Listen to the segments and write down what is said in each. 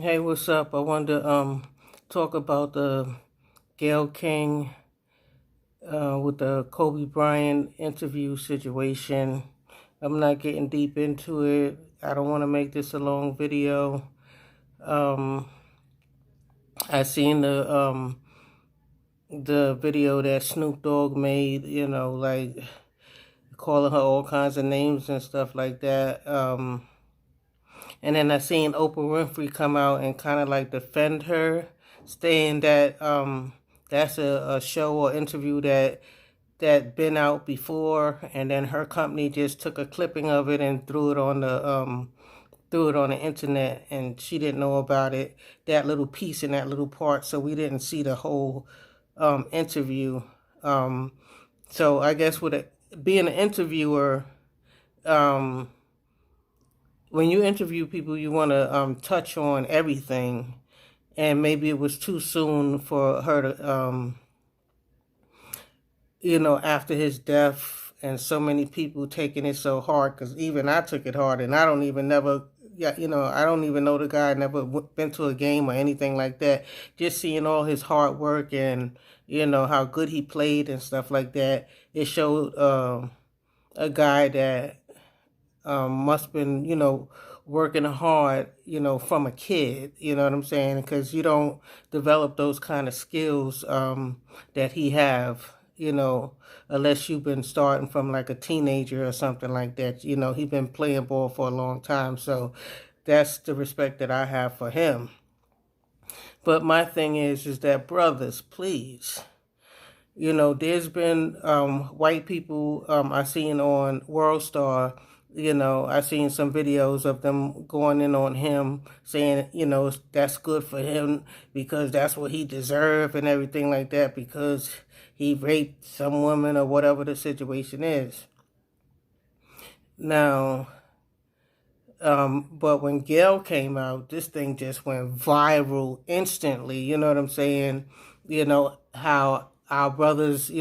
Hey, what's up? I wanted to talk about the Gayle King with the Kobe Bryant interview situation. I'm not getting deep into it. I don't want to make this a long video. Um, I seen the video that Snoop Dogg made. Like calling her all kinds of names and stuff like that. And then I seen Oprah Winfrey come out and kind of like defend her, saying that that's a show or interview that been out before, and then her company just took a clipping of it and threw it on the internet, and she didn't know about it, that little piece in that little part, so we didn't see the whole interview. So I guess being an interviewer, um, when you interview people, you want to touch on everything, and maybe it was too soon for her to, after his death, and so many people taking it so hard, because even I took it hard, and I don't even never, yeah, I don't even know the guy, never been to a game or anything like that. Just seeing all his hard work and, how good he played and stuff like that, it showed a guy that must been, working hard, from a kid, you know what I'm saying? Because you don't develop those kind of skills that he have, unless you've been starting from like a teenager or something like that. He's been playing ball for a long time. So that's the respect that I have for him. But my thing is that brothers, please, there's been white people I seen on World Star. I seen some videos of them going in on him, saying, that's good for him because that's what he deserved and everything like that, because he raped some woman or whatever the situation is. Now, but when Gayle came out, this thing just went viral instantly. You know what I'm saying? How our brothers,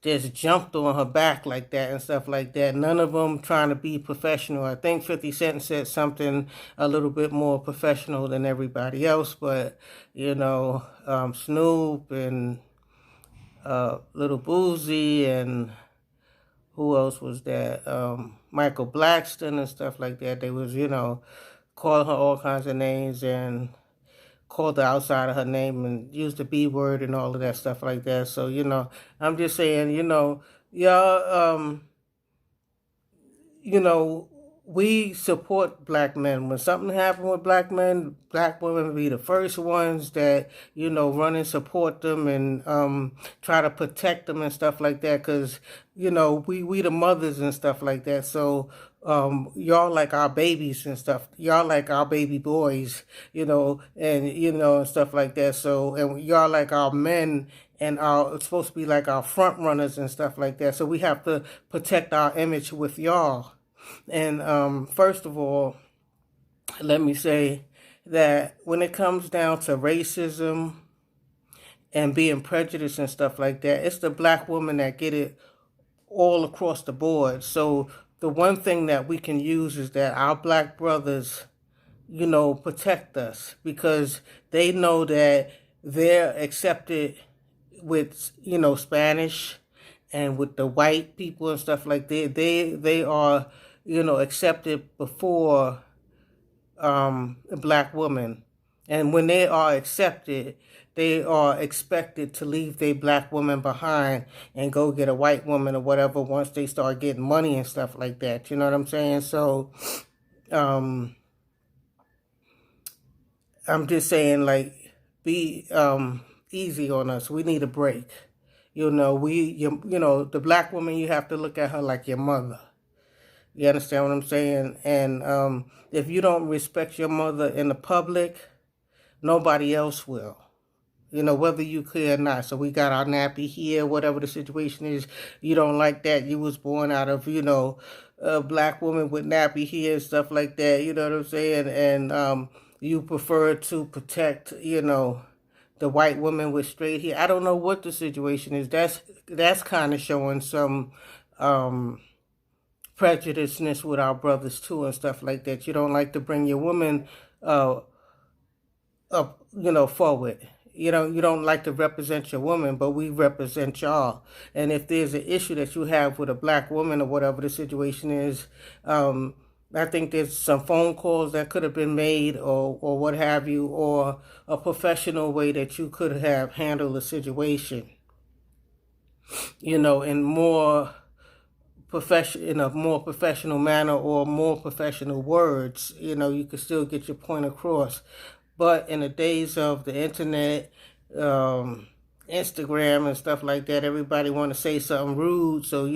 just jumped on her back like that and stuff like that. None of them trying to be professional. I think 50 Cent said something a little bit more professional than everybody else, but, Snoop and Little Boozy and who else was that? Michael Blackston and stuff like that. They was, calling her all kinds of names and called her outside of her name and used the B word and all of that stuff like that. So, I'm just saying, y'all, you know, we support black men. When something happens with black men, black women be the first ones that, run and support them and try to protect them and stuff like that. Because, we the mothers and stuff like that. So y'all like our babies and stuff. Y'all like our baby boys, and stuff like that. So, and y'all like our men and it's supposed to be like our front runners and stuff like that. So we have to protect our image with y'all. And first of all, let me say that when it comes down to racism and being prejudiced and stuff like that, it's the black woman that get it all across the board. So the one thing that we can use is that our black brothers, protect us, because they know that they're accepted with, Spanish and with the white people and stuff like that. They are, accepted before a black woman. And when they are accepted, they are expected to leave their black woman behind and go get a white woman or whatever once they start getting money and stuff like that. You know what I'm saying? So, I'm just saying, like, be easy on us. We need a break. The black woman, you have to look at her like your mother. You understand what I'm saying? And if you don't respect your mother in the public, nobody else will. Whether you care or not. So we got our nappy here, whatever the situation is. You don't like that. You was born out of, a black woman with nappy hair and stuff like that. You know what I'm saying? And you prefer to protect, the white woman with straight hair. I don't know what the situation is. That's kind of showing some prejudiceness with our brothers too and stuff like that. You don't like to bring your woman forward. You don't like to represent your woman, but we represent y'all. And if there's an issue that you have with a black woman or whatever the situation is, I think there's some phone calls that could have been made, or what have you, or a professional way that you could have handled the situation, in in a more professional manner, or more professional words. You could still get your point across. But in the days of the internet, um, Instagram and stuff like that, everybody want to say something rude, so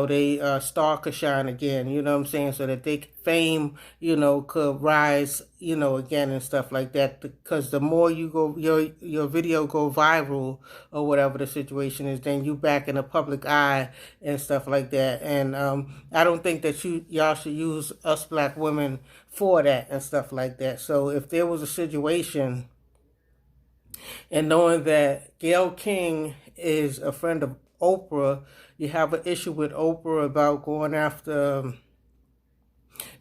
they star could shine again. You know what I'm saying? So that they fame, could rise, again and stuff like that. Because the more your video go viral or whatever the situation is, then you back in the public eye and stuff like that. And I don't think that y'all should use us black women for that and stuff like that. So if there was a situation, and knowing that Gayle King is a friend of Oprah, you have an issue with Oprah about going after,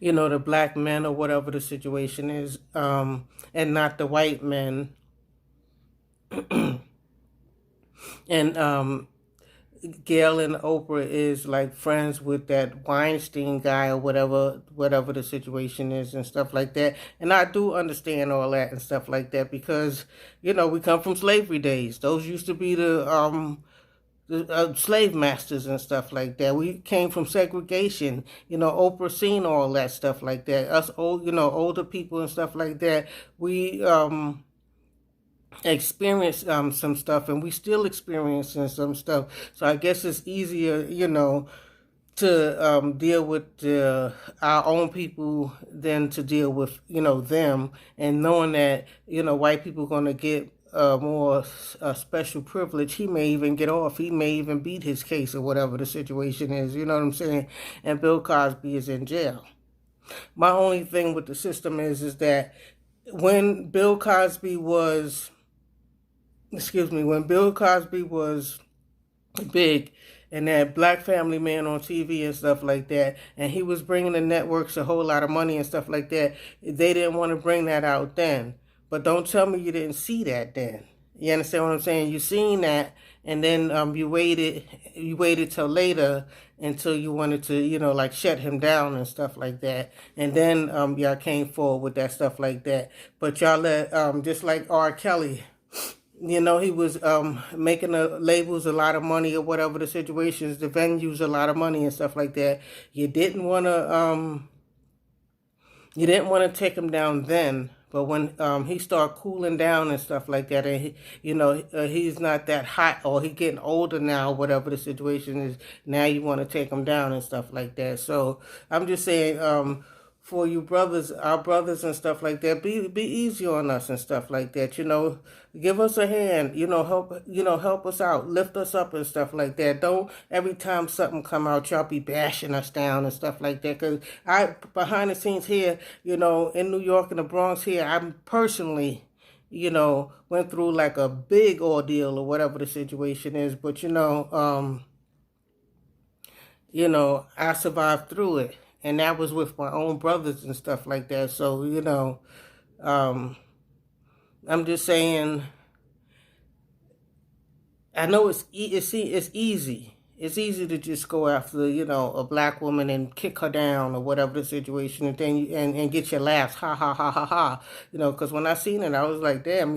the black men or whatever the situation is, and not the white men. And Gayle and Oprah is like friends with that Weinstein guy or whatever the situation is and stuff like that. And I do understand all that and stuff like that, because we come from slavery days. Those used to be the slave masters and stuff like that. We came from segregation. Oprah seen all that stuff like that. Us older people and stuff like that. We experienced some stuff, and we still experiencing some stuff. So I guess it's easier, to deal with our own people than to deal with them, and knowing that white people going to get more special privilege. He may even get off. He may even beat his case or whatever the situation is. You know what I'm saying? And Bill Cosby is in jail. My only thing with the system is that when Bill Cosby was big, and that Black Family Man on TV and stuff like that, and he was bringing the networks a whole lot of money and stuff like that, they didn't want to bring that out then. But don't tell me you didn't see that then. You understand what I'm saying? You seen that, and then you waited till later, until you wanted to, like shut him down and stuff like that. And then y'all came forward with that stuff like that. But y'all let, just like R. Kelly, he was making the labels a lot of money or whatever the situations, the venues a lot of money and stuff like that. You didn't want to take him down then, but when he started cooling down and stuff like that, and he's not that hot, or he getting older now, whatever the situation is, now you want to take him down and stuff like that. So I'm just saying, for you brothers, our brothers and stuff like that, be easy on us and stuff like that. Give us a hand. Help us out, lift us up and stuff like that. Don't every time something come out, y'all be bashing us down and stuff like that. Cause behind the scenes here, in New York and the Bronx here, I'm personally, went through like a big ordeal or whatever the situation is. But I survived through it. And that was with my own brothers and stuff like that. So, I'm just saying, I know it's easy. It's easy to just go after, a black woman and kick her down or whatever the situation, and then and get your laughs, ha ha ha ha ha, because when I seen it, I was like, damn,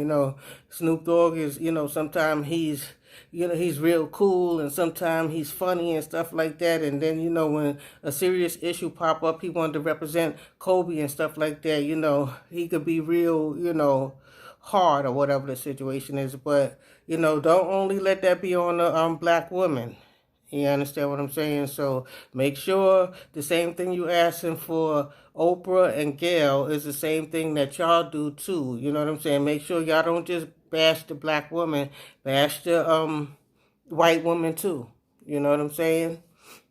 Snoop Dogg is, sometimes he's real cool, and sometimes he's funny and stuff like that. And then, when a serious issue pop up, he wanted to represent Kobe and stuff like that. He could be real, hard or whatever the situation is. But, don't only let that be on the black woman. You understand what I'm saying? So make sure the same thing you asking for Oprah and Gayle is the same thing that y'all do too. You know what I'm saying? Make sure y'all don't just bash the black woman, bash the white woman too. You know what I'm saying?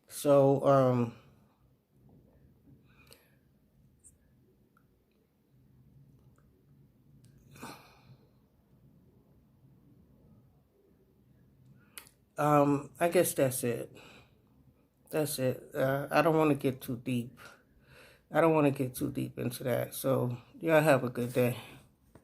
So I guess that's it. That's it. I don't want to get too deep. I don't want to get too deep into that. So y'all have a good day.